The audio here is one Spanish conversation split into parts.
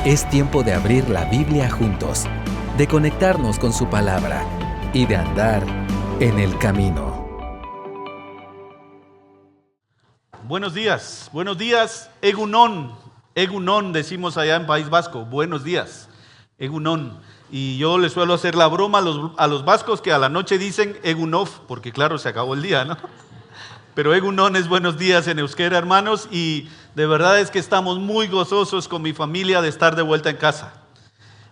Es tiempo de abrir la Biblia juntos, de conectarnos con su palabra y de andar en el camino. Buenos días, Egunon. Egunon decimos allá en País Vasco, buenos días, Egunon. Y yo les suelo hacer la broma a los vascos que a la noche dicen Egunov, porque claro, se acabó el día, ¿no? Pero Egunon es buenos días en euskera, hermanos, y de verdad es que estamos muy gozosos con mi familia de estar de vuelta en casa.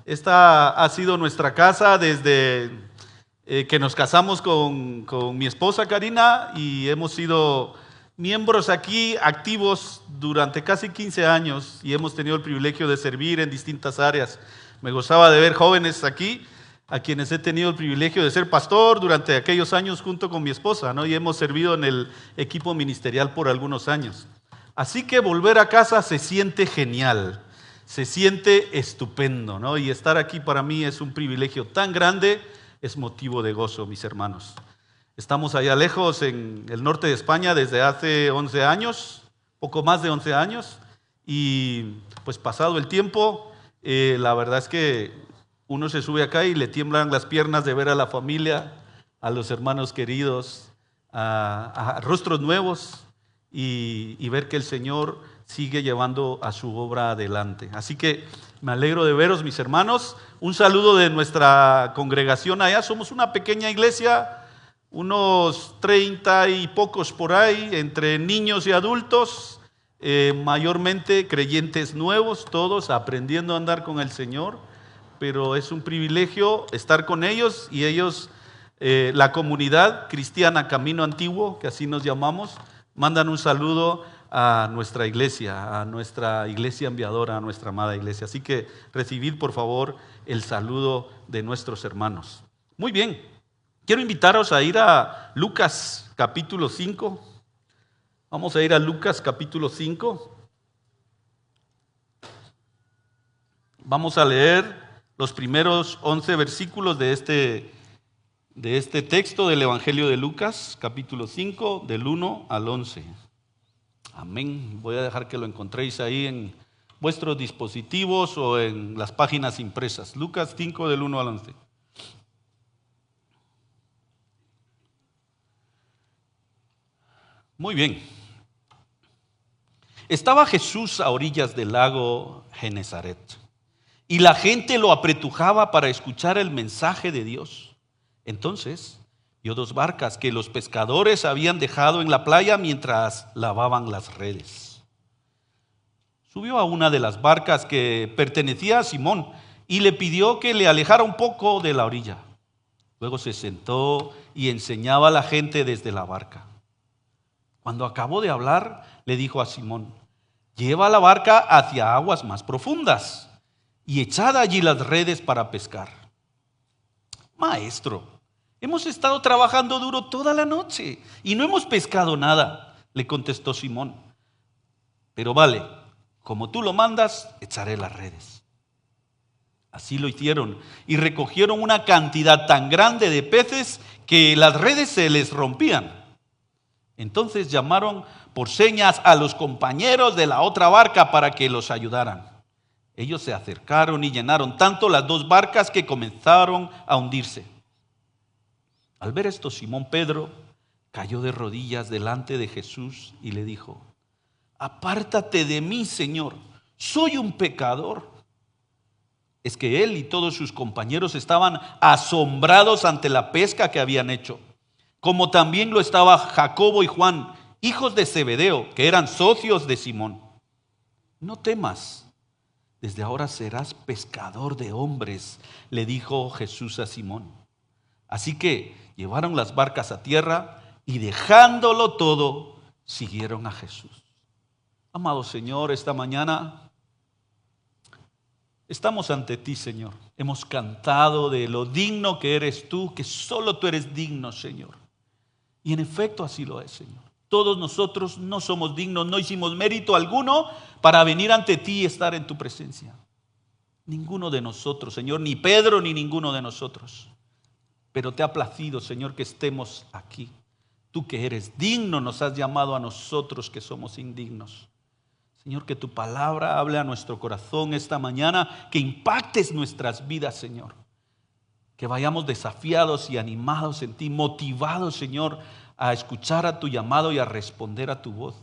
Esta ha sido nuestra casa desde que nos casamos con mi esposa Karina y hemos sido miembros aquí activos durante casi 15 años y hemos tenido el privilegio de servir en distintas áreas. Me gozaba de ver jóvenes aquí, a quienes he tenido el privilegio de ser pastor durante aquellos años junto con mi esposa, ¿no? Y hemos servido en el equipo ministerial por algunos años. Así que volver a casa se siente genial, se siente estupendo, ¿no? Y estar aquí para mí es un privilegio tan grande, es motivo de gozo, mis hermanos. Estamos allá lejos en el norte de España desde hace 11 años, poco más de 11 años, y pues pasado el tiempo, la verdad es que uno se sube acá y le tiemblan las piernas de ver a la familia, a los hermanos queridos, a rostros nuevos y ver que el Señor sigue llevando a su obra adelante. Así que me alegro de veros, mis hermanos. Un saludo de nuestra congregación allá. Somos una pequeña iglesia, unos 30 y pocos por ahí, entre niños y adultos, mayormente creyentes nuevos, todos aprendiendo a andar con el Señor, pero es un privilegio estar con ellos y ellos, la comunidad cristiana Camino Antiguo, que así nos llamamos, mandan un saludo a nuestra iglesia enviadora, a nuestra amada iglesia. Así que recibid por favor el saludo de nuestros hermanos. Muy bien. Quiero invitaros a ir a Lucas capítulo 5. Vamos a ir a Lucas capítulo 5. Vamos a leer los primeros 11 versículos de este texto del Evangelio de Lucas, capítulo 5, del 1 al 11. Amén. Voy a dejar que lo encontréis ahí en vuestros dispositivos o en las páginas impresas. Lucas 5, del 1 al 11. Muy bien. Estaba Jesús a orillas del lago Genesaret y la gente lo apretujaba para escuchar el mensaje de Dios. Entonces vio dos barcas que los pescadores habían dejado en la playa mientras lavaban las redes. Subió a una de las barcas que pertenecía a Simón y le pidió que le alejara un poco de la orilla. Luego se sentó y enseñaba a la gente desde la barca. Cuando acabó de hablar, le dijo a Simón: lleva la barca hacia aguas más profundas y echad allí las redes para pescar. Maestro, hemos estado trabajando duro toda la noche y no hemos pescado nada, le contestó Simón. Pero vale, como tú lo mandas, echaré las redes. Así lo hicieron y recogieron una cantidad tan grande de peces que las redes se les rompían. Entonces llamaron por señas a los compañeros de la otra barca para que los ayudaran. Ellos se acercaron y llenaron tanto las dos barcas que comenzaron a hundirse. Al ver esto, Simón Pedro cayó de rodillas delante de Jesús y le dijo: apártate de mí, Señor, soy un pecador. Es que él y todos sus compañeros estaban asombrados ante la pesca que habían hecho, como también lo estaba Jacobo y Juan, hijos de Zebedeo, que eran socios de Simón. No temas, desde ahora serás pescador de hombres, le dijo Jesús a Simón. Así que llevaron las barcas a tierra y dejándolo todo, siguieron a Jesús. Amado Señor, esta mañana estamos ante ti, Señor. Hemos cantado de lo digno que eres tú, que solo tú eres digno, Señor. Y en efecto así lo es, Señor. Todos nosotros no somos dignos, no hicimos mérito alguno para venir ante ti y estar en tu presencia. Ninguno de nosotros, Señor, ni Pedro ni ninguno de nosotros. Pero te ha placido, Señor, que estemos aquí. Tú que eres digno nos has llamado a nosotros que somos indignos. Señor, que tu palabra hable a nuestro corazón esta mañana, que impactes nuestras vidas, Señor. Que vayamos desafiados y animados en ti, motivados, Señor, a escuchar a tu llamado y a responder a tu voz,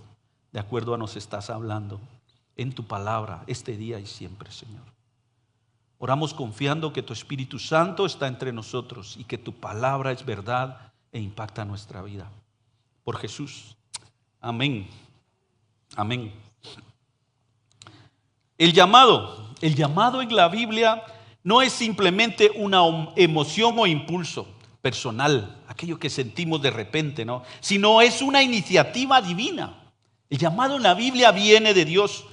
de acuerdo a nos estás hablando en tu palabra, este día y siempre, Señor. Oramos confiando que tu Espíritu Santo está entre nosotros y que tu palabra es verdad e impacta nuestra vida. Por Jesús. Amén. Amén. El llamado en la Biblia no es simplemente una emoción o impulso personal, aquello que sentimos de repente, ¿no? Sino es una iniciativa divina. El llamado en la Biblia viene de Dios,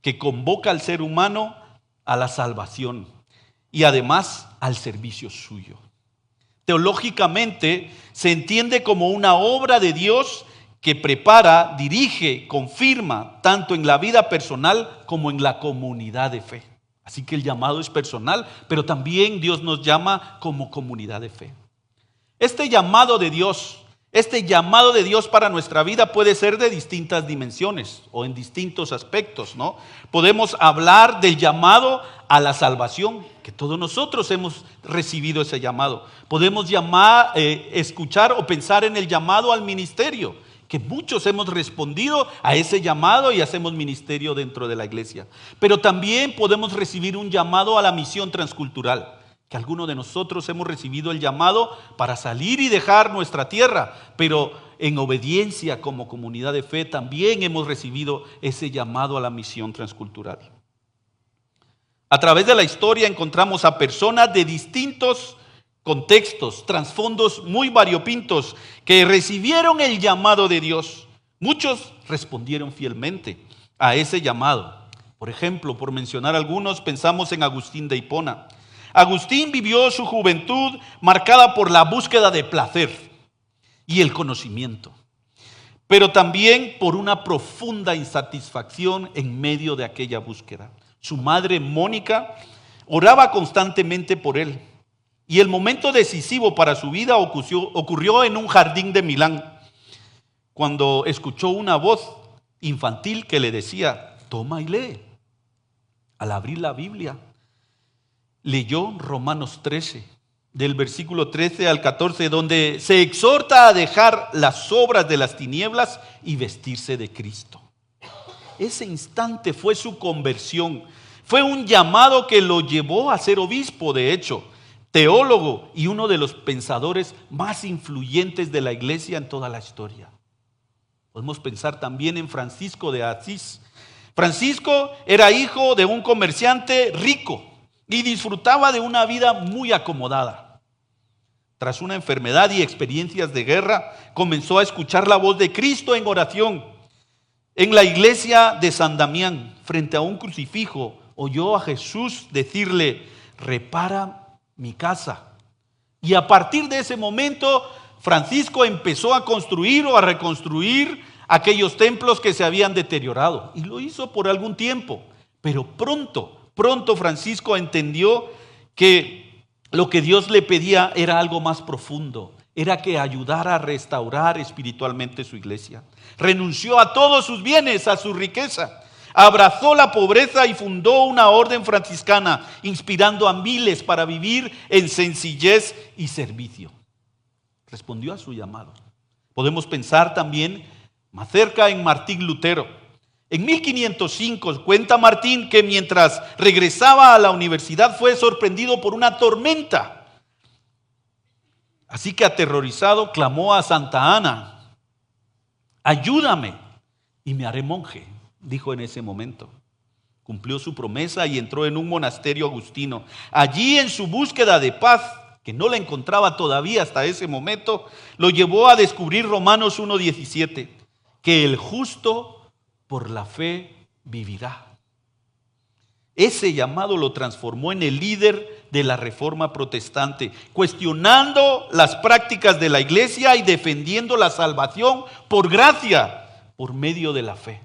que convoca al ser humano a la salvación y además al servicio suyo. Teológicamente se entiende como una obra de Dios que prepara, dirige, confirma, tanto en la vida personal como en la comunidad de fe. Así que el llamado es personal, pero también Dios nos llama como comunidad de fe. Este llamado de Dios para nuestra vida puede ser de distintas dimensiones o en distintos aspectos, ¿no? Podemos hablar del llamado a la salvación, que todos nosotros hemos recibido ese llamado. Podemos escuchar o pensar en el llamado al ministerio, que muchos hemos respondido a ese llamado y hacemos ministerio dentro de la iglesia. Pero también podemos recibir un llamado a la misión transcultural, que algunos de nosotros hemos recibido el llamado para salir y dejar nuestra tierra, pero en obediencia como comunidad de fe también hemos recibido ese llamado a la misión transcultural. A través de la historia encontramos a personas de distintos contextos, trasfondos muy variopintos que recibieron el llamado de Dios. Muchos respondieron fielmente a ese llamado. Por ejemplo, por mencionar algunos, pensamos en Agustín de Hipona. Agustín vivió su juventud marcada por la búsqueda de placer y el conocimiento, pero también por una profunda insatisfacción en medio de aquella búsqueda. Su madre, Mónica, oraba constantemente por él. Y el momento decisivo para su vida ocurrió en un jardín de Milán, cuando escuchó una voz infantil que le decía: toma y lee. Al abrir la Biblia, leyó Romanos 13, del versículo 13 al 14, donde se exhorta a dejar las obras de las tinieblas y vestirse de Cristo. Ese instante fue su conversión. Fue un llamado que lo llevó a ser obispo, de hecho, teólogo y uno de los pensadores más influyentes de la iglesia en toda la historia. Podemos pensar también en Francisco de Asís. Francisco era hijo de un comerciante rico y disfrutaba de una vida muy acomodada. Tras una enfermedad y experiencias de guerra, comenzó a escuchar la voz de Cristo en oración. En la iglesia de San Damián, frente a un crucifijo, oyó a Jesús decirle: repara mi casa. Y a partir de ese momento, Francisco empezó a construir o a reconstruir aquellos templos que se habían deteriorado. Y lo hizo por algún tiempo. Pero pronto Francisco entendió que lo que Dios le pedía era algo más profundo. Era que ayudara a restaurar espiritualmente su iglesia. Renunció a todos sus bienes, a su riqueza. Abrazó la pobreza y fundó una orden franciscana, inspirando a miles para vivir en sencillez y servicio. Respondió a su llamado. Podemos pensar también más cerca en Martín Lutero. En 1505 cuenta Martín que mientras regresaba a la universidad fue sorprendido por una tormenta. Así que aterrorizado clamó a Santa Ana: ayúdame y me haré monje. Dijo en ese momento. Cumplió su promesa y entró en un monasterio agustino. Allí, en su búsqueda de paz, que no la encontraba todavía hasta ese momento, lo llevó a descubrir Romanos 1:17, que el justo por la fe vivirá. Ese llamado lo transformó en el líder de la Reforma protestante, cuestionando las prácticas de la iglesia y defendiendo la salvación por gracia, por medio de la fe.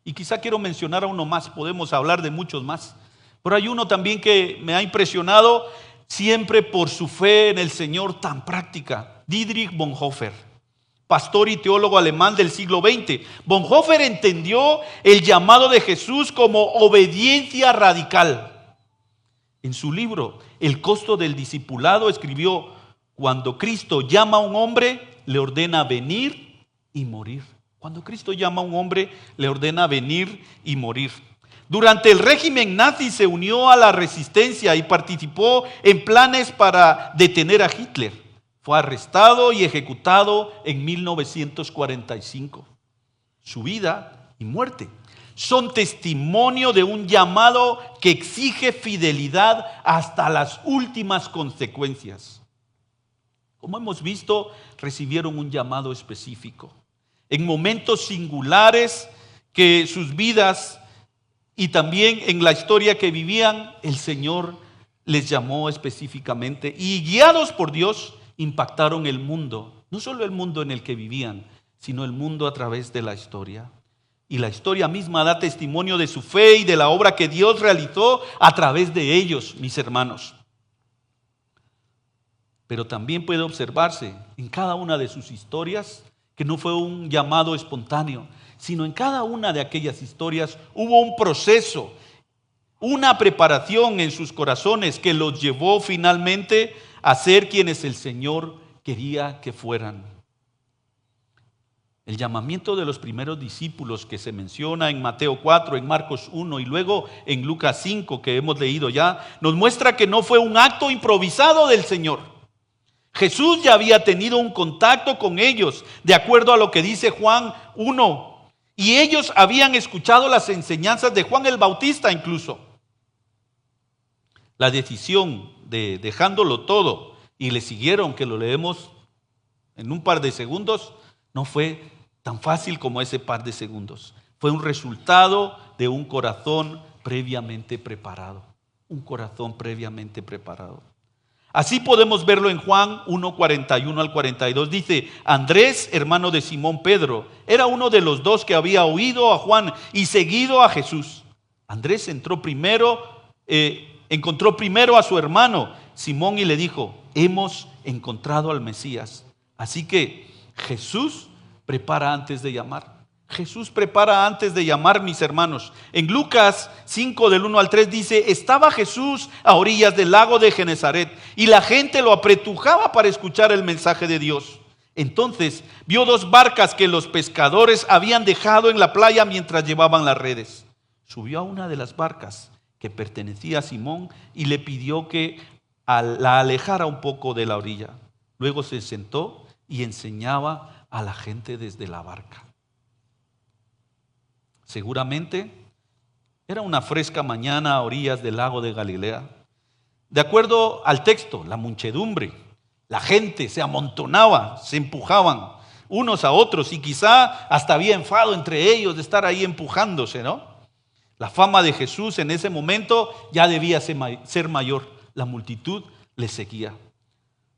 Y quizá quiero mencionar a uno más, podemos hablar de muchos más, pero hay uno también que me ha impresionado siempre por su fe en el Señor tan práctica: Dietrich Bonhoeffer. pastor y teólogo alemán del siglo XX. Bonhoeffer entendió el llamado de Jesús como obediencia radical. En su libro, El costo del discipulado, escribió: cuando Cristo llama a un hombre, le ordena venir y morir. Cuando Cristo llama a un hombre, le ordena venir y morir. Durante el régimen nazi se unió a la resistencia y participó en planes para detener a Hitler. Fue arrestado y ejecutado en 1945. Su vida y muerte son testimonio de un llamado que exige fidelidad hasta las últimas consecuencias. Como hemos visto, recibieron un llamado específico. En momentos singulares que sus vidas y también en la historia que vivían, el Señor les llamó específicamente y guiados por Dios impactaron el mundo. No solo el mundo en el que vivían, sino el mundo a través de la historia. Y la historia misma da testimonio de su fe y de la obra que Dios realizó a través de ellos, mis hermanos. Pero también puede observarse en cada una de sus historias que no fue un llamado espontáneo, sino en cada una de aquellas historias hubo un proceso, una preparación en sus corazones que los llevó finalmente a ser quienes el Señor quería que fueran. El llamamiento de los primeros discípulos que se menciona en Mateo 4, en Marcos 1 y luego en Lucas 5 que hemos leído ya, nos muestra que no fue un acto improvisado del Señor. Jesús ya había tenido un contacto con ellos, de acuerdo a lo que dice Juan 1. Y ellos habían escuchado las enseñanzas de Juan el Bautista incluso. La decisión de dejándolo todo y le siguieron, que lo leemos en un par de segundos, no fue tan fácil como ese par de segundos. Fue un resultado de un corazón previamente preparado. Un corazón previamente preparado. Así podemos verlo en Juan 1:41 al 42. Dice: Andrés, hermano de Simón Pedro, era uno de los dos que había oído a Juan y seguido a Jesús. Andrés encontró primero a su hermano Simón y le dijo: hemos encontrado al Mesías. Así que Jesús prepara antes de llamar. Jesús prepara antes de llamar, mis hermanos. En Lucas 5 del 1 al 3 dice: estaba Jesús a orillas del lago de Genesaret y la gente lo apretujaba para escuchar el mensaje de Dios. Entonces vio dos barcas que los pescadores habían dejado en la playa mientras llevaban las redes. Subió a una de las barcas que pertenecía a Simón y le pidió que la alejara un poco de la orilla. Luego se sentó y enseñaba a la gente desde la barca. Seguramente era una fresca mañana a orillas del lago de Galilea. De acuerdo al texto, la muchedumbre, la gente se amontonaba, se empujaban unos a otros y quizá hasta había enfado entre ellos de estar ahí empujándose, ¿no? La fama de Jesús en ese momento ya debía ser mayor. La multitud le seguía.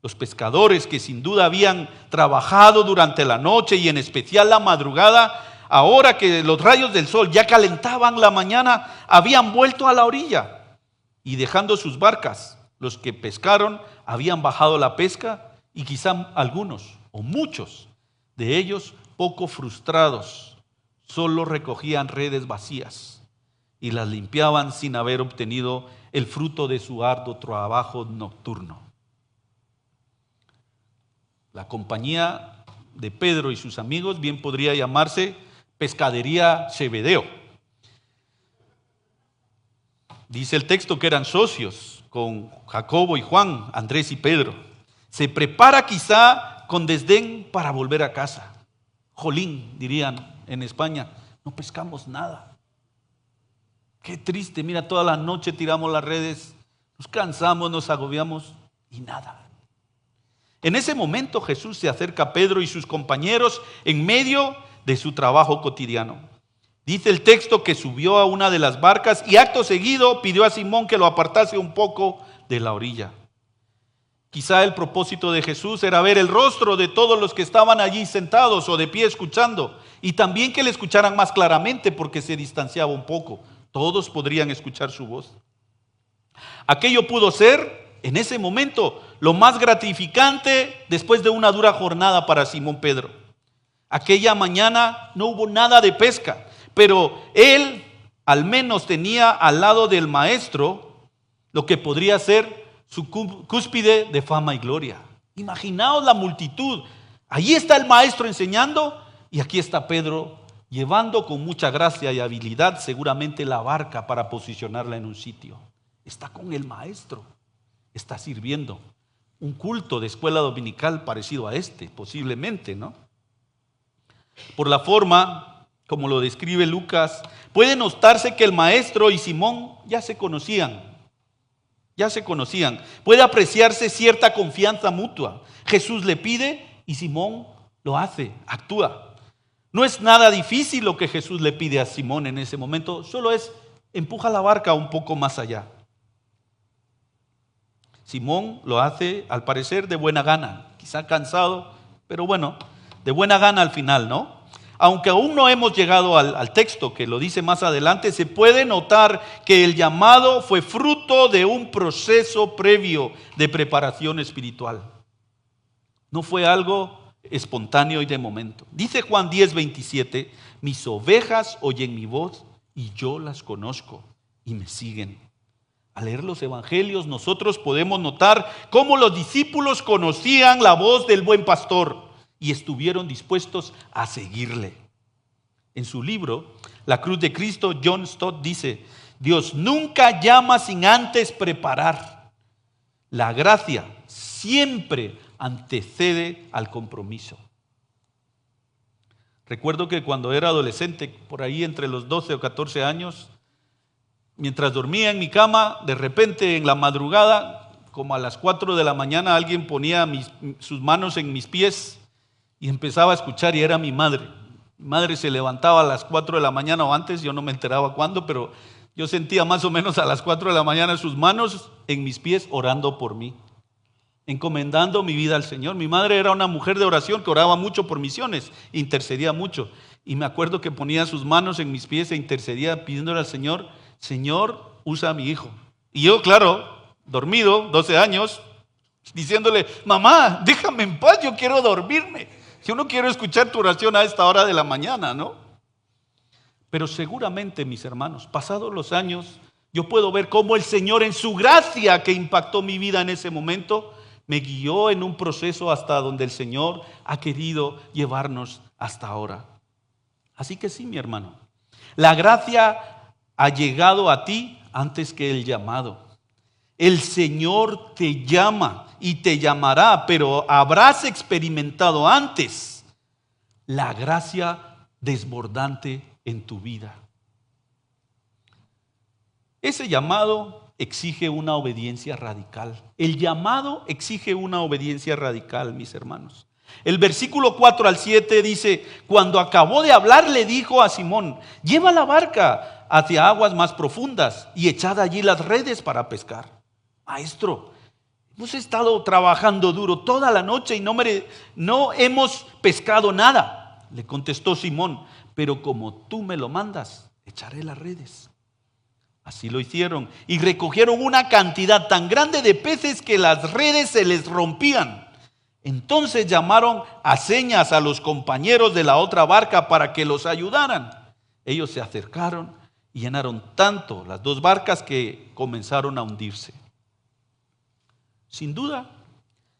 Los pescadores que sin duda habían trabajado durante la noche y en especial la madrugada, ahora que los rayos del sol ya calentaban la mañana, habían vuelto a la orilla y dejando sus barcas, los que pescaron habían bajado la pesca y quizá algunos o muchos de ellos poco frustrados solo recogían redes vacías y las limpiaban sin haber obtenido el fruto de su arduo trabajo nocturno. La compañía de Pedro y sus amigos bien podría llamarse Pescadería Zebedeo. Dice el texto que eran socios con Jacobo y Juan, Andrés y Pedro. Se prepara quizá con desdén para volver a casa. Jolín, dirían en España, no pescamos nada. Qué triste, mira, toda la noche tiramos las redes, nos cansamos, nos agobiamos y nada. En ese momento Jesús se acerca a Pedro y sus compañeros en medio de su trabajo cotidiano. Dice el texto que subió a una de las barcas y acto seguido pidió a Simón que lo apartase un poco de la orilla. Quizá el propósito de Jesús era ver el rostro de todos los que estaban allí sentados o de pie escuchando y también que le escucharan más claramente porque se distanciaba un poco. Todos podrían escuchar su voz. Aquello pudo ser en ese momento lo más gratificante después de una dura jornada para Simón Pedro. Aquella mañana no hubo nada de pesca, pero él al menos tenía al lado del maestro lo que podría ser su cúspide de fama y gloria. Imaginaos la multitud. Allí está el maestro enseñando y aquí está Pedro llevando con mucha gracia y habilidad seguramente la barca para posicionarla en un sitio. Está con el maestro, está sirviendo. Un culto de escuela dominical parecido a este, posiblemente, ¿no? Por la forma, como lo describe Lucas, puede notarse que el maestro y Simón ya se conocían. Puede apreciarse cierta confianza mutua. Jesús le pide y Simón lo hace, actúa. No es nada difícil lo que Jesús le pide a Simón en ese momento, solo es empuja la barca un poco más allá. Simón lo hace al parecer de buena gana, quizá cansado, pero bueno, de buena gana al final, ¿no? Aunque aún no hemos llegado al texto que lo dice más adelante, se puede notar que el llamado fue fruto de un proceso previo de preparación espiritual. No fue algo espontáneo y de momento. Dice Juan 10:27, mis ovejas oyen mi voz y yo las conozco y me siguen. Al leer los evangelios nosotros podemos notar cómo los discípulos conocían la voz del buen pastor y estuvieron dispuestos a seguirle. En su libro, La cruz de Cristo, John Stott dice, Dios nunca llama sin antes preparar. La gracia siempre antecede al compromiso. Recuerdo que cuando era adolescente, por ahí entre los 12 o 14 años, mientras dormía en mi cama, de repente en la madrugada, como a las 4 de la mañana, alguien ponía sus manos en mis pies y empezaba a escuchar y era mi madre. Mi madre se levantaba a las 4 de la mañana o antes, yo no me enteraba cuándo, pero yo sentía más o menos a las 4 de la mañana sus manos en mis pies orando por mí, encomendando mi vida al Señor. Mi madre era una mujer de oración que oraba mucho por misiones, intercedía mucho. Y me acuerdo que ponía sus manos en mis pies e intercedía pidiéndole al Señor, Señor, usa a mi hijo. Y yo, claro, dormido, 12 años, diciéndole, mamá, déjame en paz, yo quiero dormirme. Yo no quiero escuchar tu oración a esta hora de la mañana, ¿no? Pero seguramente, mis hermanos, pasados los años, yo puedo ver cómo el Señor en su gracia que impactó mi vida en ese momento, me guió en un proceso hasta donde el Señor ha querido llevarnos hasta ahora. Así que sí, mi hermano, la gracia ha llegado a ti antes que el llamado. El Señor te llama y te llamará, pero habrás experimentado antes la gracia desbordante en tu vida. Ese llamado exige una obediencia radical. El llamado exige una obediencia radical, mis hermanos. El versículo 4 al 7 dice, cuando acabó de hablar le dijo a Simón, lleva la barca hacia aguas más profundas y echad allí las redes para pescar. Maestro, hemos estado trabajando duro toda la noche y no hemos pescado nada. Le contestó Simón, pero como tú me lo mandas, echaré las redes. Así lo hicieron y recogieron una cantidad tan grande de peces que las redes se les rompían. Entonces llamaron a señas a los compañeros de la otra barca para que los ayudaran. Ellos se acercaron y llenaron tanto las dos barcas que comenzaron a hundirse. Sin duda,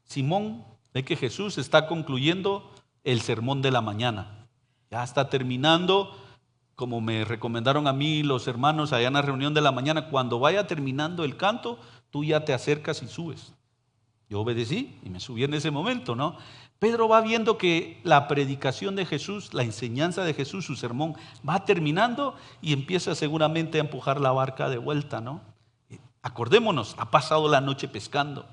Simón ve que Jesús está concluyendo el sermón de la mañana. Ya está terminando, como me recomendaron a mí los hermanos allá en la reunión de la mañana, cuando vaya terminando el canto, tú ya te acercas y subes. Yo obedecí y me subí en ese momento, ¿no? Pedro va viendo que la predicación de Jesús, la enseñanza de Jesús, su sermón, va terminando y empieza seguramente a empujar la barca de vuelta, ¿no? Acordémonos, ha pasado la noche pescando.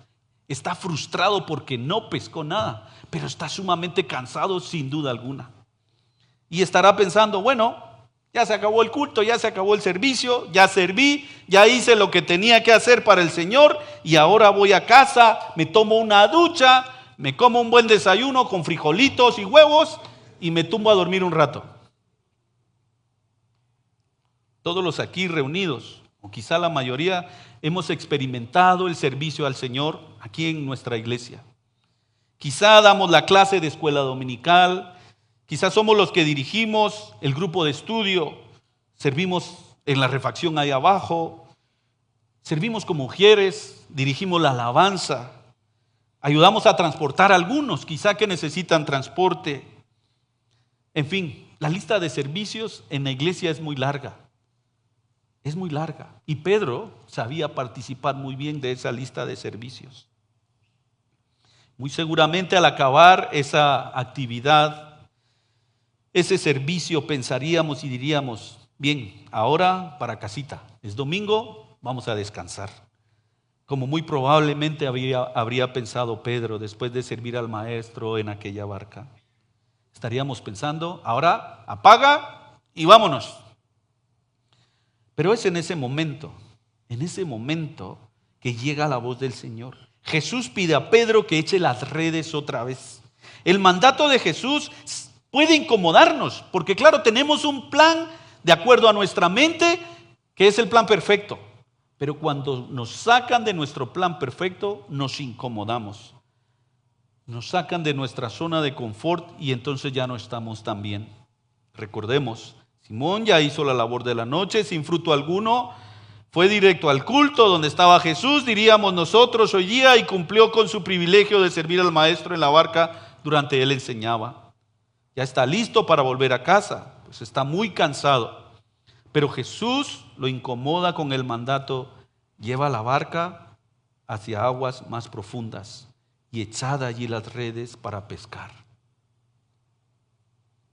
Está frustrado porque no pescó nada, pero está sumamente cansado sin duda alguna. Y estará pensando, bueno, ya se acabó el culto, ya se acabó el servicio, ya serví, ya hice lo que tenía que hacer para el Señor y ahora voy a casa, me tomo una ducha, me como un buen desayuno con frijolitos y huevos y me tumbo a dormir un rato. Todos los aquí reunidos, o quizá la mayoría, hemos experimentado el servicio al Señor aquí en nuestra iglesia. Quizá damos la clase de escuela dominical, Quizás somos los que dirigimos el grupo de estudio, servimos en la refacción ahí abajo, servimos como mujeres, dirigimos la alabanza, ayudamos a transportar a algunos, quizá que necesitan transporte. En fin, la lista de servicios en la iglesia es muy larga. Es muy larga. Y Pedro sabía participar muy bien de esa lista de servicios. Muy seguramente al acabar esa actividad, ese servicio, pensaríamos y diríamos, bien, ahora para casita. Es domingo, vamos a descansar. Como muy probablemente habría pensado Pedro después de servir al maestro en aquella barca. Estaríamos pensando, ahora apaga y vámonos. Pero es en ese momento que llega la voz del Señor. Jesús pide a Pedro que eche las redes otra vez. El mandato de Jesús puede incomodarnos, porque claro, tenemos un plan de acuerdo a nuestra mente, que es el plan perfecto. Pero cuando nos sacan de nuestro plan perfecto, nos incomodamos. Nos sacan de nuestra zona de confort y entonces ya no estamos tan bien. Recordemos, Simón ya hizo la labor de la noche sin fruto alguno, fue directo al culto donde estaba Jesús, diríamos nosotros hoy día, y cumplió con su privilegio de servir al maestro en la barca durante él enseñaba. Ya está listo para volver a casa, pues está muy cansado. Pero Jesús lo incomoda con el mandato, lleva la barca hacia aguas más profundas y echad allí las redes para pescar.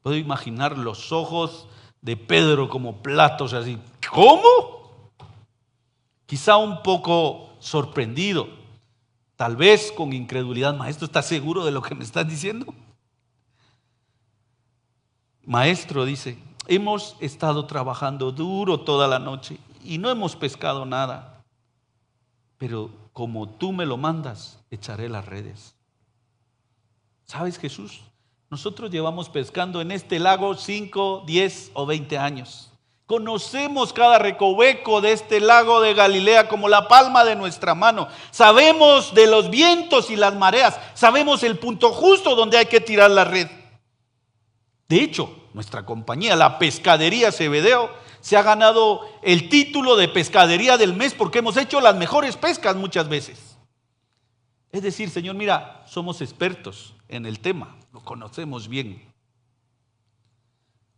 Puedo imaginar los ojos de Pedro como platos así. ¿Cómo? Quizá un poco sorprendido, tal vez con incredulidad. Maestro, ¿estás seguro de lo que me estás diciendo? Maestro, dice, hemos estado trabajando duro toda la noche y no hemos pescado nada. Pero como tú me lo mandas, echaré las redes. ¿Sabes, Jesús? Nosotros llevamos pescando en este lago 5, 10 o 20 años. Conocemos cada recoveco de este lago de Galilea como la palma de nuestra mano. Sabemos de los vientos y las mareas. Sabemos el punto justo donde hay que tirar la red. De hecho, nuestra compañía, la Pescadería Cebedeo, se ha ganado el título de pescadería del mes porque hemos hecho las mejores pescas muchas veces. Es decir, Señor, mira, somos expertos en el tema, lo conocemos bien.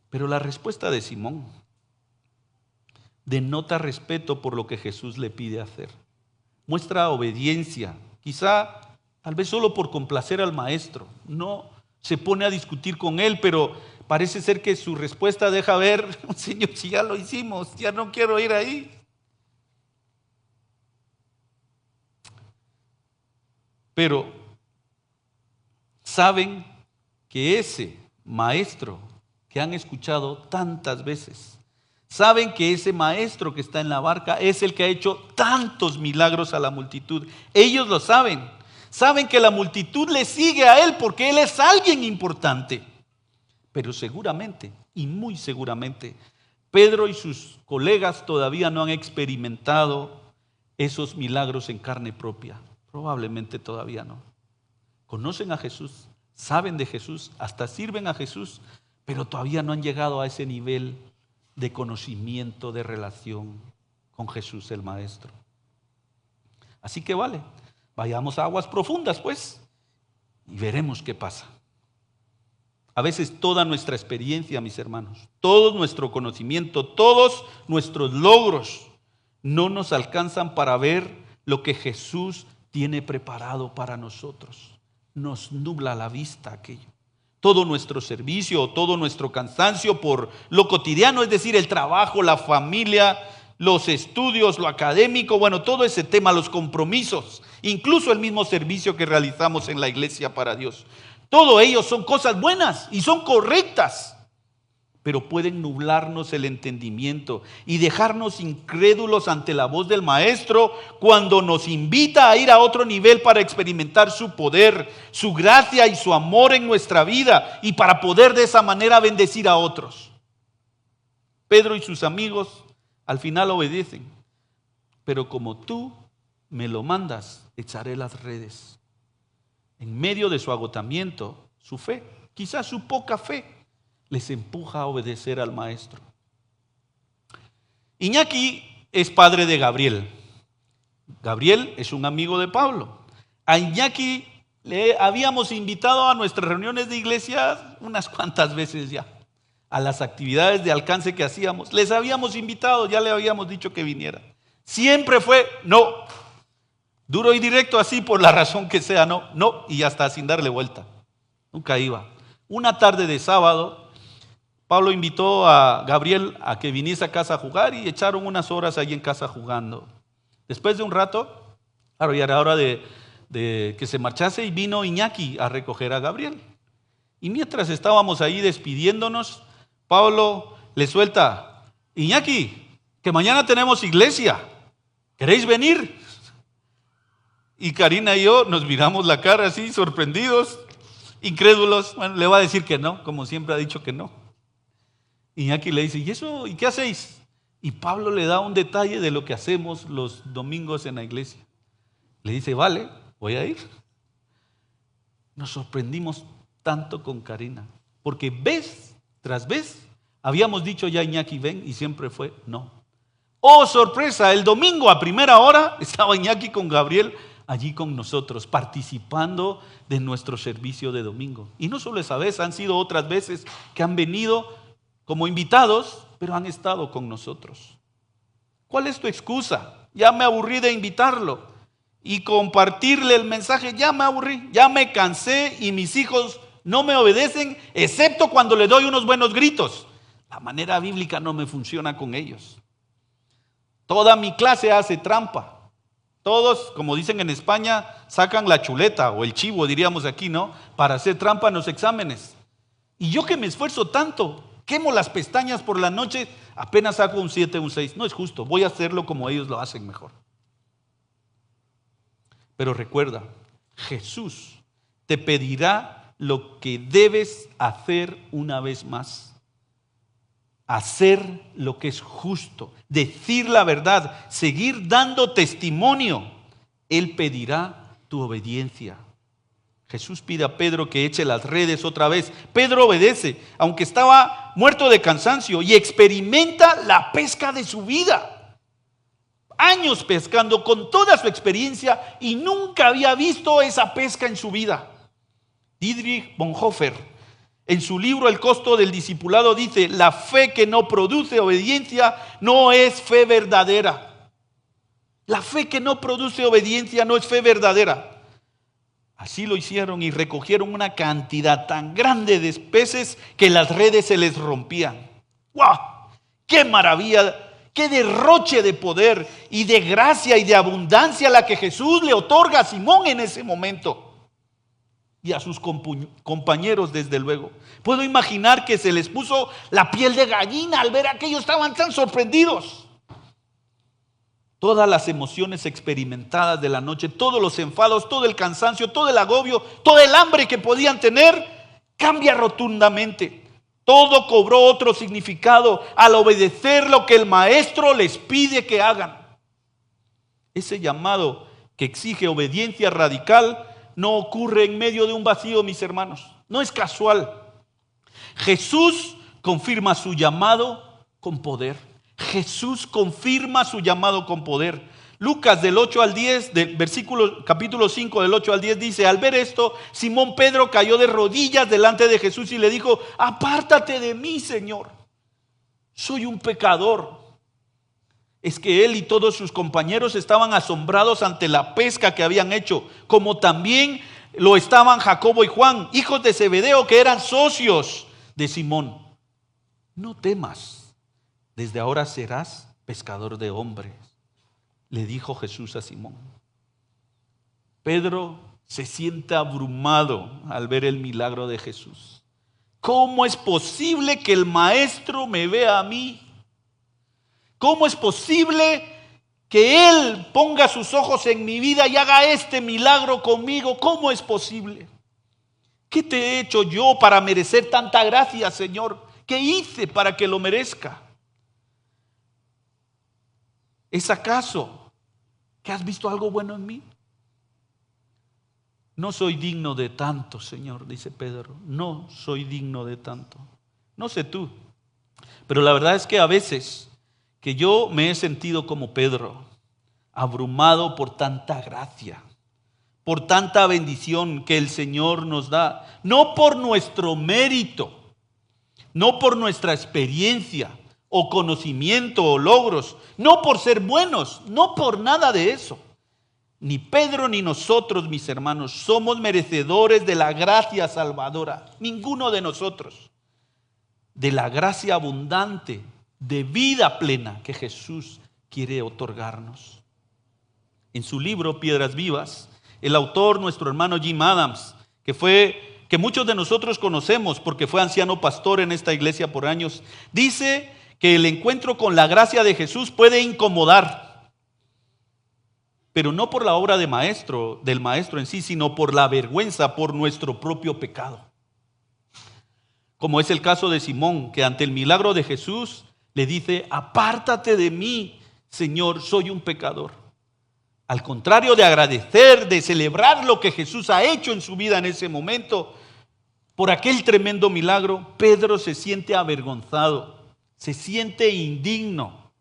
Pero la respuesta de Simón denota respeto por lo que Jesús le pide hacer. Muestra obediencia, quizá tal vez solo por complacer al maestro. No se pone a discutir con él, pero parece ser que su respuesta deja ver, Señor, si ya lo hicimos, ya no quiero ir ahí. Pero saben que ese maestro que han escuchado tantas veces, saben que ese maestro que está en la barca es el que ha hecho tantos milagros a la multitud. Ellos lo saben. Saben que la multitud le sigue a él porque él es alguien importante. Pero seguramente, y muy seguramente, Pedro y sus colegas todavía no han experimentado esos milagros en carne propia. Probablemente todavía no. Conocen a Jesús, saben de Jesús, hasta sirven a Jesús, pero todavía no han llegado a ese nivel de conocimiento, de relación con Jesús el Maestro. Así que vale, vayamos a aguas profundas pues y veremos qué pasa. A veces toda nuestra experiencia, mis hermanos, todo nuestro conocimiento, todos nuestros logros no nos alcanzan para ver lo que Jesús tiene preparado para nosotros. Nos nubla la vista aquello. Todo nuestro servicio, todo nuestro cansancio por lo cotidiano, es decir, el trabajo, la familia, los estudios, lo académico, bueno, todo ese tema, los compromisos, incluso el mismo servicio que realizamos en la iglesia para Dios. Todo ello son cosas buenas y son correctas, pero pueden nublarnos el entendimiento y dejarnos incrédulos ante la voz del Maestro cuando nos invita a ir a otro nivel para experimentar su poder, su gracia y su amor en nuestra vida y para poder de esa manera bendecir a otros. Pedro y sus amigos al final obedecen, pero como tú me lo mandas, echaré las redes. En medio de su agotamiento, su fe, quizás su poca fe, les empuja a obedecer al maestro. Iñaki es padre de Gabriel. Gabriel es un amigo de Pablo. A Iñaki le habíamos invitado a nuestras reuniones de iglesia unas cuantas veces ya, a las actividades de alcance que hacíamos. Les habíamos invitado, ya le habíamos dicho que viniera. Siempre fue no. Duro y directo, así por la razón que sea, no, y hasta sin darle vuelta. Nunca iba. Una tarde de sábado, Pablo invitó a Gabriel a que viniese a casa a jugar y echaron unas horas allí en casa jugando. Después de un rato, claro, ya era hora de que se marchase y vino Iñaki a recoger a Gabriel. Y mientras estábamos ahí despidiéndonos, Pablo le suelta: Iñaki, que mañana tenemos iglesia, ¿queréis venir? Y Karina y yo nos miramos la cara así, sorprendidos, incrédulos. Bueno, le va a decir que no, como siempre ha dicho que no. Iñaki le dice: ¿y eso? ¿Y qué hacéis? Y Pablo le da un detalle de lo que hacemos los domingos en la iglesia. Le dice: vale, voy a ir. Nos sorprendimos tanto con Karina, porque vez tras vez habíamos dicho ya Iñaki ven y siempre fue no. Oh, sorpresa, el domingo a primera hora estaba Iñaki con Gabriel allí con nosotros, participando de nuestro servicio de domingo. Y no solo esa vez, han sido otras veces que han venido como invitados, pero han estado con nosotros. ¿Cuál es tu excusa? Ya me aburrí de invitarlo y compartirle el mensaje, ya me aburrí, ya me cansé y mis hijos no me obedecen, excepto cuando le doy unos buenos gritos. La manera bíblica no me funciona con ellos. Toda mi clase hace trampa. Todos, como dicen en España, sacan la chuleta o el chivo, diríamos aquí, ¿no? Para hacer trampa en los exámenes. Y yo que me esfuerzo tanto, quemo las pestañas por la noche, apenas saco un 7, un 6. No es justo, voy a hacerlo como ellos lo hacen mejor. Pero recuerda, Jesús te pedirá lo que debes hacer una vez más. Hacer lo que es justo, decir la verdad, seguir dando testimonio. Él pedirá tu obediencia. Jesús pide a Pedro que eche las redes otra vez. Pedro obedece, aunque estaba muerto de cansancio, y experimenta la pesca de su vida. Años pescando con toda su experiencia y nunca había visto esa pesca en su vida. Dietrich Bonhoeffer, en su libro El costo del discipulado, dice: la fe que no produce obediencia no es fe verdadera. La fe que no produce obediencia no es fe verdadera. Así lo hicieron y recogieron una cantidad tan grande de peces que las redes se les rompían. ¡Wow! ¡Qué maravilla! ¡Qué derroche de poder y de gracia y de abundancia la que Jesús le otorga a Simón en ese momento! Y a sus compañeros, desde luego. Puedo imaginar que se les puso la piel de gallina al ver a aquellos, estaban tan sorprendidos. Todas las emociones experimentadas de la noche, todos los enfados, todo el cansancio, todo el agobio, todo el hambre que podían tener, cambia rotundamente. Todo cobró otro significado al obedecer lo que el maestro les pide que hagan. Ese llamado que exige obediencia radical no ocurre en medio de un vacío, mis hermanos. No es casual. Jesús confirma su llamado con poder. Jesús confirma su llamado con poder. Lucas del 8 al 10, capítulo 5 del 8 al 10 dice: al ver esto, Simón Pedro cayó de rodillas delante de Jesús y le dijo: apártate de mí, Señor, soy un pecador. Es que él y todos sus compañeros estaban asombrados ante la pesca que habían hecho, como también lo estaban Jacobo y Juan, hijos de Zebedeo, que eran socios de Simón. No temas, desde ahora serás pescador de hombres, le dijo Jesús a Simón. Pedro se siente abrumado al ver el milagro de Jesús. ¿Cómo es posible que el maestro me vea a mí? ¿Cómo es posible que Él ponga sus ojos en mi vida y haga este milagro conmigo? ¿Cómo es posible? ¿Qué te he hecho yo para merecer tanta gracia, Señor? ¿Qué hice para que lo merezca? ¿Es acaso que has visto algo bueno en mí? No soy digno de tanto, Señor, dice Pedro. No soy digno de tanto. No sé tú, pero la verdad es que a veces que yo me he sentido como Pedro, abrumado por tanta gracia, por tanta bendición que el Señor nos da, no por nuestro mérito, no por nuestra experiencia o conocimiento o logros, no por ser buenos, no por nada de eso. Ni Pedro ni nosotros, mis hermanos, somos merecedores de la gracia salvadora, ninguno de nosotros, de la gracia abundante, de vida plena que Jesús quiere otorgarnos. En su libro Piedras Vivas, el autor, nuestro hermano Jim Adams, que muchos de nosotros conocemos porque fue anciano pastor en esta iglesia por años, dice que el encuentro con la gracia de Jesús puede incomodar, pero no por la obra del maestro en sí, sino por la vergüenza, por nuestro propio pecado. Como es el caso de Simón, que ante el milagro de Jesús le dice: apártate de mí, Señor, soy un pecador. Al contrario de agradecer, de celebrar lo que Jesús ha hecho en su vida en ese momento, por aquel tremendo milagro, Pedro se siente avergonzado, se siente indigno.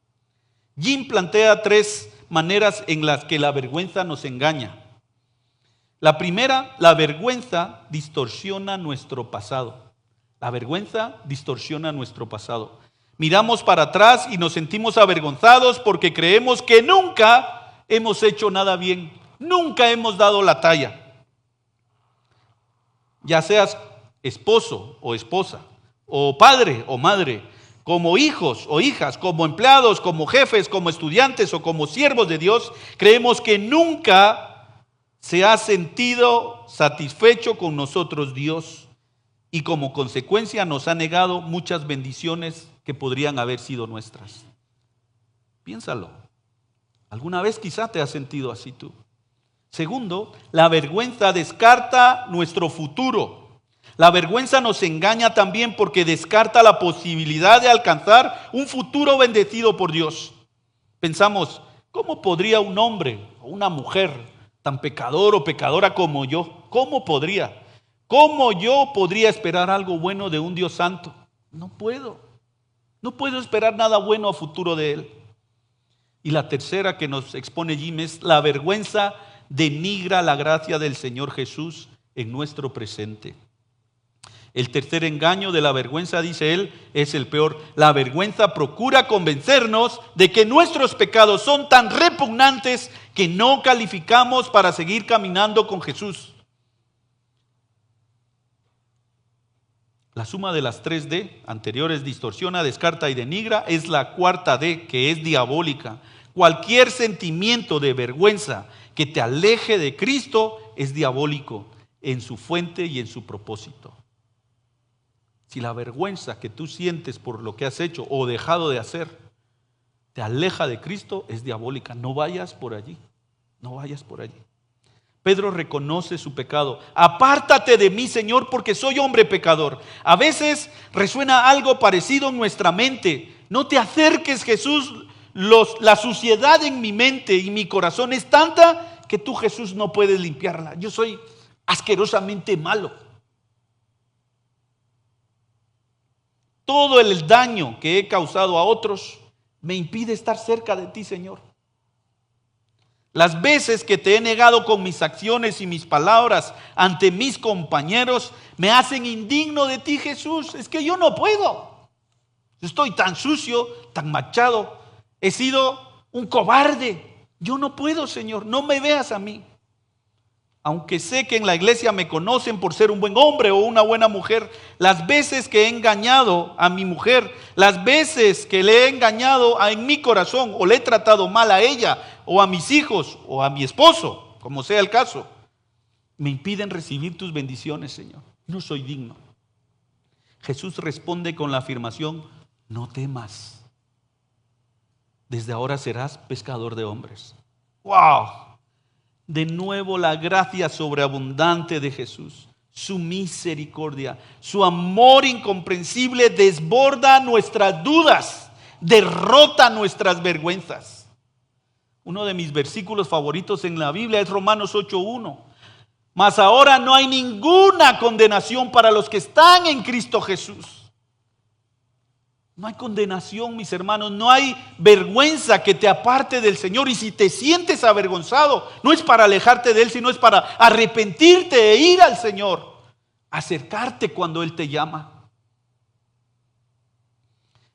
Jim plantea 3 maneras en las que la vergüenza nos engaña. La primera, la vergüenza distorsiona nuestro pasado. La vergüenza distorsiona nuestro pasado. Miramos para atrás y nos sentimos avergonzados porque creemos que nunca hemos hecho nada bien, nunca hemos dado la talla. Ya seas esposo o esposa, o padre o madre, como hijos o hijas, como empleados, como jefes, como estudiantes o como siervos de Dios, creemos que nunca se ha sentido satisfecho con nosotros Dios, y como consecuencia nos ha negado muchas bendiciones que podrían haber sido nuestras. Piénsalo. ¿Alguna vez quizá te has sentido así tú? Segundo, la vergüenza descarta nuestro futuro. La vergüenza nos engaña también porque descarta la posibilidad de alcanzar un futuro bendecido por Dios. Pensamos, ¿cómo podría un hombre o una mujer tan pecador o pecadora como yo? ¿Cómo podría? ¿Cómo yo podría esperar algo bueno de un Dios santo? No puedo. No puedo esperar nada bueno a futuro de Él. Y la tercera que nos expone Jim es: la vergüenza denigra la gracia del Señor Jesús en nuestro presente. El tercer engaño de la vergüenza, dice él, es el peor. La vergüenza procura convencernos de que nuestros pecados son tan repugnantes que no calificamos para seguir caminando con Jesús. La suma de las 3 D anteriores, distorsiona, descarta y denigra, es la cuarta D, que es diabólica. Cualquier sentimiento de vergüenza que te aleje de Cristo es diabólico en su fuente y en su propósito. Si la vergüenza que tú sientes por lo que has hecho o dejado de hacer te aleja de Cristo, es diabólica. No vayas por allí, no vayas por allí. Pedro reconoce su pecado. Apártate de mí, Señor, porque soy hombre pecador. A veces resuena algo parecido en nuestra mente. No te acerques, Jesús. La suciedad en mi mente y mi corazón es tanta que tú, Jesús, no puedes limpiarla. Yo soy asquerosamente malo. Todo el daño que he causado a otros me impide estar cerca de ti, Señor. Las veces que te he negado con mis acciones y mis palabras ante mis compañeros me hacen indigno de ti, Jesús. Es que yo no puedo. Estoy tan sucio, tan manchado. He sido un cobarde. Yo no puedo, Señor. No me veas a mí. Aunque sé que en la iglesia me conocen por ser un buen hombre o una buena mujer, las veces que he engañado a mi mujer, las veces que le he engañado en mi corazón o le he tratado mal a ella o a mis hijos o a mi esposo, como sea el caso, me impiden recibir tus bendiciones, Señor. No soy digno. Jesús responde con la afirmación: no temas. Desde ahora serás pescador de hombres. ¡Wow! De nuevo la gracia sobreabundante de Jesús, su misericordia, su amor incomprensible desborda nuestras dudas, derrota nuestras vergüenzas. Uno de mis versículos favoritos en la Biblia es Romanos 8:1. Mas ahora no hay ninguna condenación para los que están en Cristo Jesús. No hay condenación, mis hermanos, no hay vergüenza que te aparte del Señor. Y si te sientes avergonzado, no es para alejarte de Él, sino es para arrepentirte e ir al Señor, acercarte cuando Él te llama.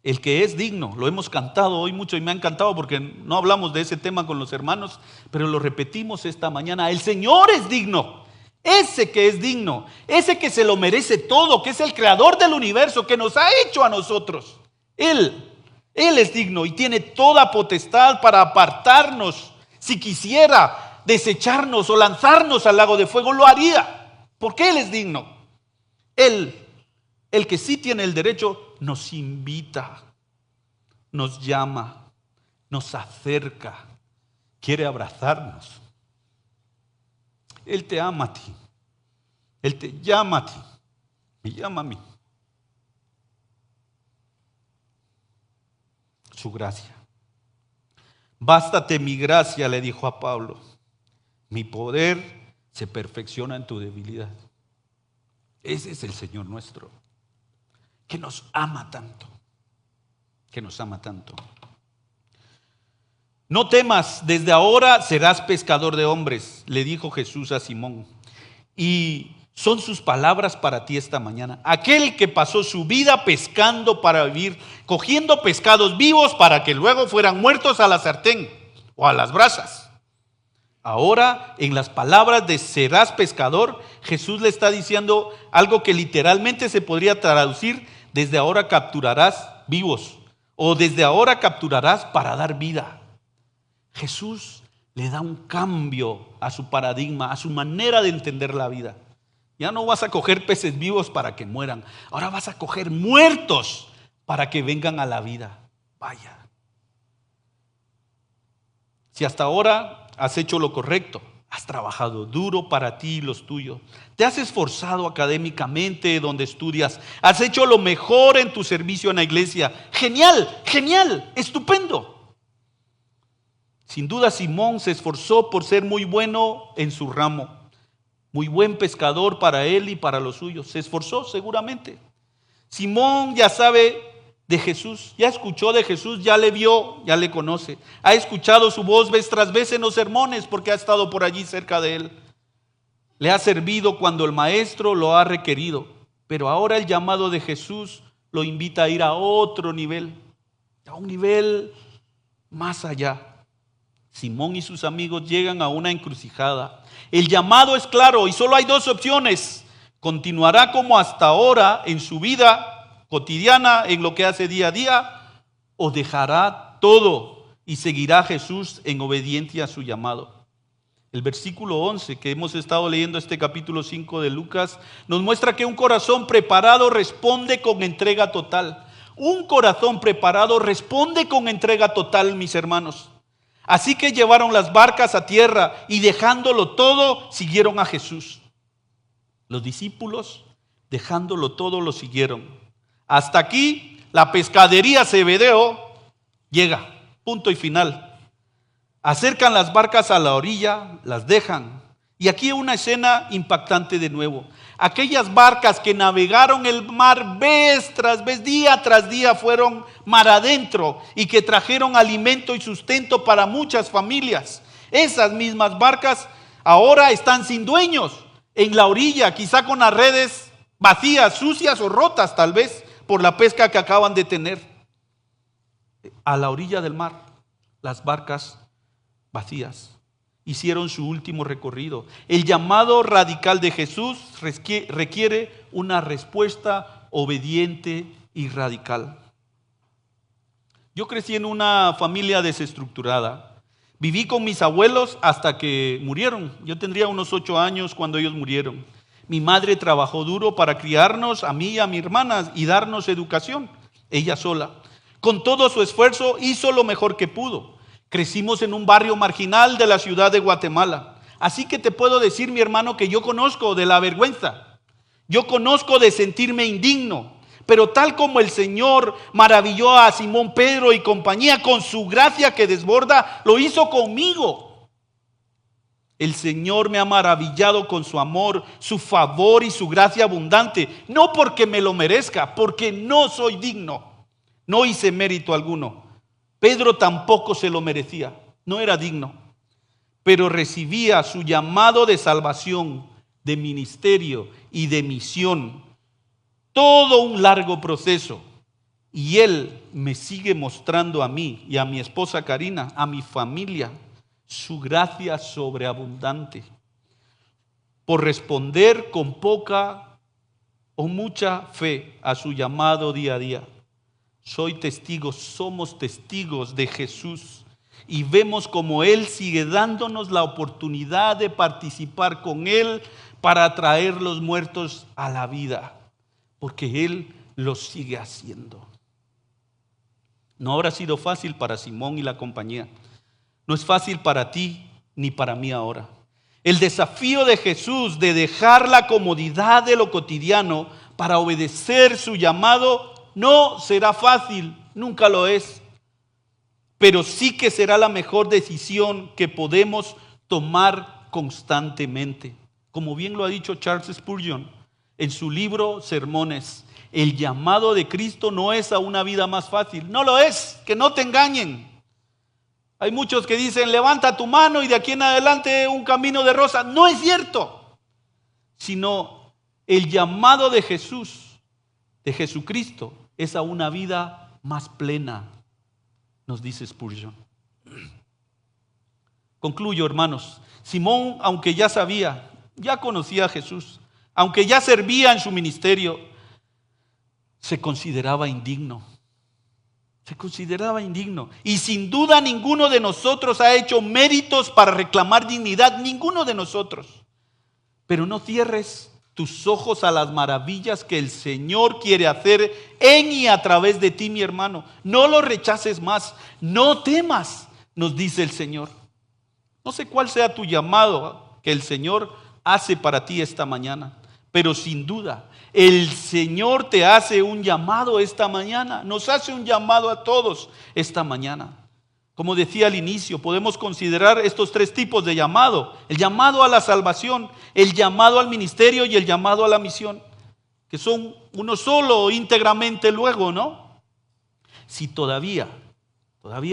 El que es digno, lo hemos cantado hoy mucho y me ha encantado porque no hablamos de ese tema con los hermanos, pero lo repetimos esta mañana. El Señor es digno, ese que es digno, ese que se lo merece todo, que es el creador del universo, que nos ha hecho a nosotros. Él es digno y tiene toda potestad para apartarnos. Si quisiera desecharnos o lanzarnos al lago de fuego, lo haría, porque Él es digno. Él, el que sí tiene el derecho, nos invita, nos llama, nos acerca, quiere abrazarnos. Él te ama a ti, Él te llama a ti, me llama a mí. Su gracia. Bástate mi gracia, le dijo a Pablo. Mi poder se perfecciona en tu debilidad. Ese es el Señor nuestro, que nos ama tanto, que nos ama tanto. No temas, desde ahora serás pescador de hombres, le dijo Jesús a Simón. Y son sus palabras para ti esta mañana. Aquel que pasó su vida pescando para vivir, cogiendo pescados vivos para que luego fueran muertos a la sartén o a las brasas. Ahora, en las palabras de serás pescador, Jesús le está diciendo algo que literalmente se podría traducir: desde ahora capturarás vivos, o desde ahora capturarás para dar vida. Jesús le da un cambio a su paradigma, a su manera de entender la vida. Ya no vas a coger peces vivos para que mueran, ahora vas a coger muertos para que vengan a la vida. Vaya. Si hasta ahora has hecho lo correcto, has trabajado duro para ti y los tuyos, te has esforzado académicamente donde estudias, has hecho lo mejor en tu servicio en la iglesia. Genial, genial, estupendo. Sin duda Simón se esforzó por ser muy bueno en su ramo, muy buen pescador para él y para los suyos. Se esforzó seguramente. Simón ya sabe de Jesús, ya escuchó de Jesús, ya le vio, ya le conoce. Ha escuchado su voz vez tras vez en los sermones porque ha estado por allí cerca de él. Le ha servido cuando el maestro lo ha requerido. Pero ahora el llamado de Jesús lo invita a ir a otro nivel, a un nivel más allá. Simón y sus amigos llegan a una encrucijada. El llamado es claro y solo hay dos opciones. Continuará como hasta ahora en su vida cotidiana, en lo que hace día a día, o dejará todo y seguirá a Jesús en obediencia a su llamado. El versículo 11 que hemos estado leyendo, este capítulo 5 de Lucas, nos muestra que un corazón preparado responde con entrega total. Un corazón preparado responde con entrega total, mis hermanos. Así que llevaron las barcas a tierra y dejándolo todo, siguieron a Jesús. Los discípulos, dejándolo todo, lo siguieron. Hasta aquí la pescadería Zebedeo llega, punto y final. Acercan las barcas a la orilla, las dejan. Y aquí una escena impactante de nuevo. Aquellas barcas que navegaron el mar vez tras vez, día tras día, fueron mar adentro y que trajeron alimento y sustento para muchas familias. Esas mismas barcas ahora están sin dueños en la orilla, quizá con las redes vacías, sucias o rotas tal vez por la pesca que acaban de tener. A la orilla del mar, las barcas vacías hicieron su último recorrido. El llamado radical de Jesús requiere una respuesta obediente y radical. Yo crecí en una familia desestructurada. Viví con mis abuelos hasta que murieron. Yo tendría unos 8 años cuando ellos murieron. Mi madre trabajó duro para criarnos a mí y a mi hermana y darnos educación, ella sola. Con todo su esfuerzo hizo lo mejor que pudo. Crecimos en un barrio marginal de la ciudad de Guatemala. Así que te puedo decir, mi hermano, que yo conozco de la vergüenza. Yo conozco de sentirme indigno. Pero tal como el Señor maravilló a Simón Pedro y compañía con su gracia que desborda, lo hizo conmigo. El Señor me ha maravillado con su amor, su favor y su gracia abundante. No porque me lo merezca, porque no soy digno. No hice mérito alguno. Pedro tampoco se lo merecía, no era digno, pero recibía su llamado de salvación, de ministerio y de misión. Todo un largo proceso. Y Él me sigue mostrando a mí y a mi esposa Karina, a mi familia, su gracia sobreabundante, por responder con poca o mucha fe a su llamado día a día. Somos testigos de Jesús y vemos como Él sigue dándonos la oportunidad de participar con Él para traer los muertos a la vida, porque Él lo sigue haciendo. No habrá sido fácil para Simón y la compañía. No es fácil para ti ni para mí ahora. El desafío de Jesús de dejar la comodidad de lo cotidiano para obedecer su llamado no será fácil, nunca lo es. Pero sí que será la mejor decisión que podemos tomar constantemente. Como bien lo ha dicho Charles Spurgeon en su libro Sermones, el llamado de Cristo no es a una vida más fácil. No lo es, que no te engañen. Hay muchos que dicen, levanta tu mano y de aquí en adelante un camino de rosa. No es cierto, sino el llamado de Jesús, de Jesucristo, es a una vida más plena, nos dice Spurgeon. Concluyo, hermanos. Simón, aunque ya sabía, ya conocía a Jesús, aunque ya servía en su ministerio, se consideraba indigno. Se consideraba indigno. Y sin duda ninguno de nosotros ha hecho méritos para reclamar dignidad. Ninguno de nosotros. Pero no cierres tus ojos a las maravillas que el Señor quiere hacer en y a través de ti, mi hermano. No lo rechaces más. No temas, nos dice el Señor. No sé cuál sea tu llamado que el Señor hace para ti esta mañana. Pero sin duda, el Señor te hace un llamado esta mañana. Nos hace un llamado a todos esta mañana. Como decía al inicio, podemos considerar estos tres tipos de llamado. El llamado a la salvación, el llamado al ministerio y el llamado a la misión. Que son uno solo íntegramente luego, ¿no? Si todavía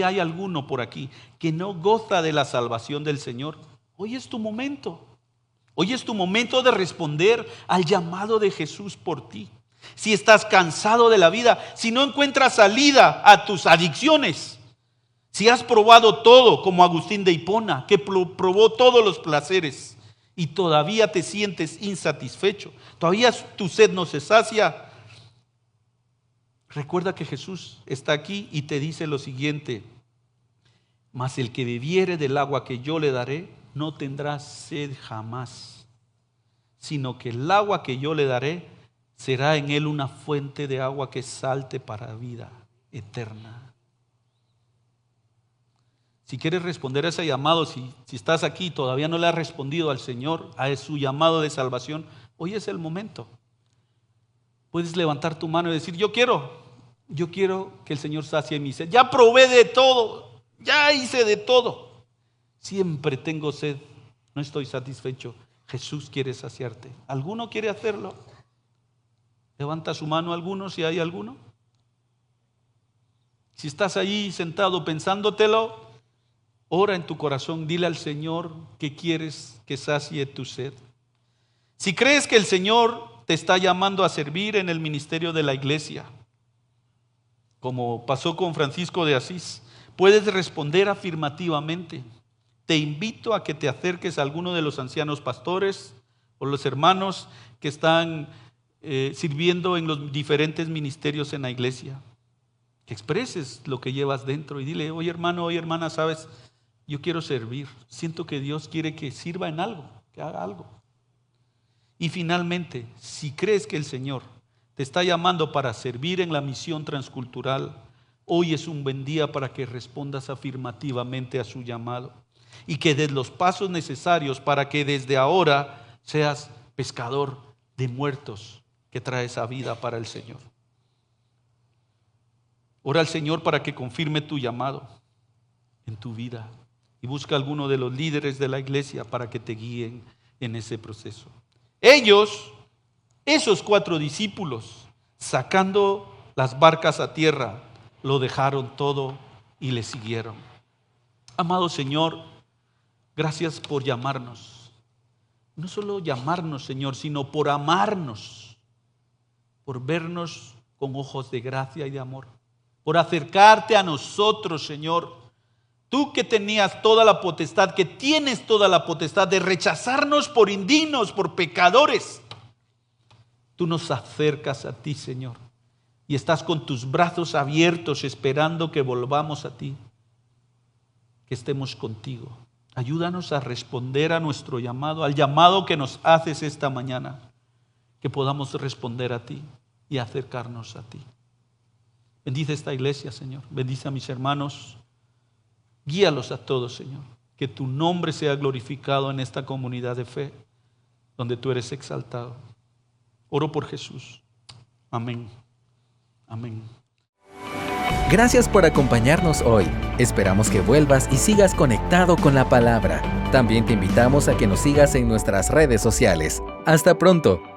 hay alguno por aquí que no goza de la salvación del Señor, hoy es tu momento. Hoy es tu momento de responder al llamado de Jesús por ti. Si estás cansado de la vida, si no encuentras salida a tus adicciones, si has probado todo como Agustín de Hipona, que probó todos los placeres y todavía te sientes insatisfecho, todavía tu sed no se sacia, recuerda que Jesús está aquí y te dice lo siguiente: mas el que bebiere del agua que yo le daré, no tendrá sed jamás, sino que el agua que yo le daré será en él una fuente de agua que salte para vida eterna. Si quieres responder a ese llamado, si estás aquí y todavía no le has respondido al Señor, a su llamado de salvación, hoy es el momento. Puedes levantar tu mano y decir, yo quiero que el Señor sacie mi sed. Ya probé de todo, ya hice de todo. Siempre tengo sed, no estoy satisfecho. Jesús quiere saciarte. ¿Alguno quiere hacerlo? Levanta su mano alguno, si hay alguno. Si estás ahí sentado pensándotelo, ora en tu corazón, dile al Señor que quieres que sacie tu sed. Si crees que el Señor te está llamando a servir en el ministerio de la iglesia, como pasó con Francisco de Asís, puedes responder afirmativamente. Te invito a que te acerques a alguno de los ancianos pastores o los hermanos que están sirviendo en los diferentes ministerios en la iglesia. Que expreses lo que llevas dentro y dile, oye hermano, oye hermana, sabes, yo quiero servir. Siento que Dios quiere que sirva en algo, que haga algo. Y finalmente, si crees que el Señor te está llamando para servir en la misión transcultural, hoy es un buen día para que respondas afirmativamente a su llamado y que des los pasos necesarios para que desde ahora seas pescador de muertos que trae esa vida para el Señor. Ora al Señor para que confirme tu llamado en tu vida y busca a alguno de los líderes de la iglesia para que te guíen en ese proceso. Esos 4 discípulos, sacando las barcas a tierra, lo dejaron todo y le siguieron. Amado Señor, gracias por llamarnos. No solo llamarnos, Señor, sino por amarnos, por vernos con ojos de gracia y de amor, por acercarte a nosotros, Señor. Tú que tenías toda la potestad, que tienes toda la potestad de rechazarnos por indignos, por pecadores. Tú nos acercas a ti, Señor, y estás con tus brazos abiertos esperando que volvamos a ti, que estemos contigo. Ayúdanos a responder a nuestro llamado, al llamado que nos haces esta mañana, que podamos responder a ti y acercarnos a ti. Bendice esta iglesia, Señor. Bendice a mis hermanos. Guíalos a todos, Señor. Que tu nombre sea glorificado en esta comunidad de fe, donde tú eres exaltado. Oro por Jesús. Amén. Amén. Gracias por acompañarnos hoy. Esperamos que vuelvas y sigas conectado con la palabra. También te invitamos a que nos sigas en nuestras redes sociales. Hasta pronto.